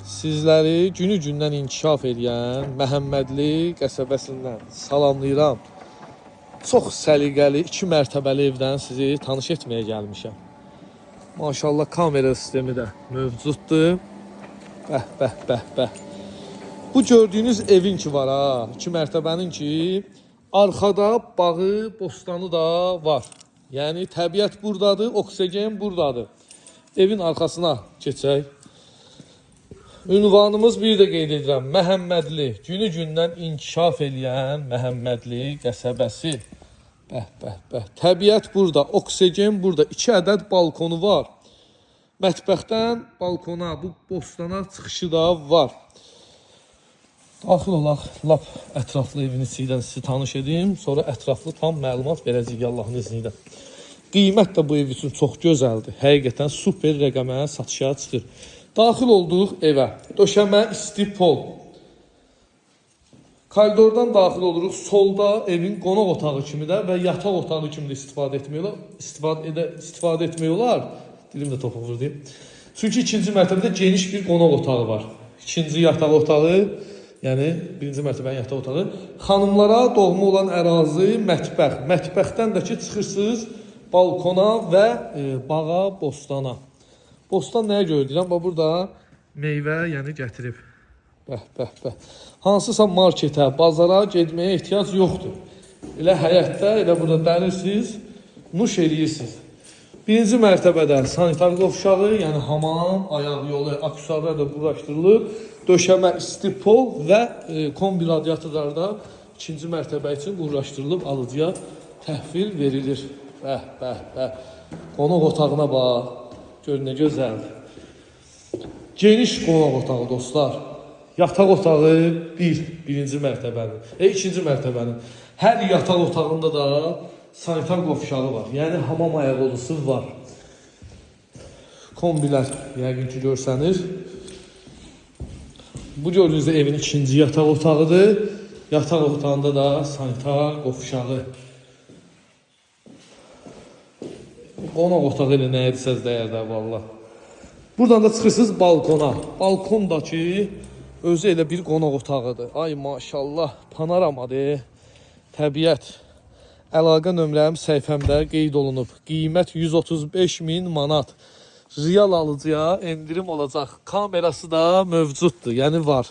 Sizləri günü-gündən inkişaf edən Məhəmmədli qəsəbəsindən salamlayıram. Çox səliqəli 2 mərtəbəli evdən sizi tanış etməyə gəlmişəm. Maşallah kamera sistemi də mövcuddur. Bəh, bəh, bəh, bəh. Bu gördüyünüz evin ki var ha, 2 mərtəbənin ki, arxada bağı, bostanı da var. Yəni təbiət buradadır, oksigen buradadır. Evin arxasına keçək. Ünvanımız bir də qeyd edirəm. Məhəmmədli, günü-gündən inkişaf edən Məhəmmədli qəsəbəsi. Bəh, bəh, bəh. Təbiət burada, oksigen burada. 2 ədəd balkonu var. Mətbəxdən balkona, bu bostana çıxışı da var. Daxil olaq, lap ətraflı evin içindən sizi tanış edeyim. Sonra ətraflı tam məlumat verəcəyik Allahın izni ilə. Qiymət də bu ev üçün çox gözəldir. Həqiqətən super rəqəmə satışa çıxır. Daxil olduq evə. Döşəmə isti pol. Koridordan daxil oluruq. Solda evin qonaq otağı kimi də və yataq otağı kimi də istifadə etmək olar. Dilim də topuq vurdu. Çünki ikinci mərtəbədə geniş bir qonaq otağı var. İkinci yataq otağı, yəni birinci mərtəbənin yataq otağı. Xanımlara doğma olan ərazi mətbəx. Mətbəxdən də ki çıxırsınız balkona və bağa, bostana. Bostan nəyə gördürəm? Bax, burada meyvə yəni gətirib. Bəh, bəh, bəh. Hansısa marketə, bazara getməyə ehtiyac yoxdur. Elə həyətdə, elə burada dənirsiniz, nuş eləyirsiniz. Birinci mərtəbədə sanitar qovşağı, yəni hamam, ayaq yolu, aksesuarlar da quraşdırılıb. Döşəmə isti pol və kombi radiatorlar da ikinci mərtəbə üçün quraşdırılıb, alıcıya təhvil verilir. Bəh, bəh, bəh. Qonaq otağına bax. Gör nə gözəldir. Geniş qonaq otağı dostlar. Yataq otağı birinci mərtəbənin, ikinci mərtəbənin. Hər yataq otağında da sanitar qovşağı var. Yəni hamam ayaqqabısı var. Kombilər yəqin ki görsəniz. Bu gördüyünüz evin ikinci yataq otağıdır. Yataq otağında da sanitar qovşağı. Qonaq otağı ilə nə edsəz dəyərdə valla. Buradan da çıxırsınız balkona. Balkondakı özü elə bir qonaq otağıdır. Ay maşallah, panoramadır. Təbiət. Əlaqə nömrəm səhifəmdə qeyd olunub. Qiymət 135.000 manat. Real alıcıya endirim olacaq. Kamerası da mövcuddur, yəni var.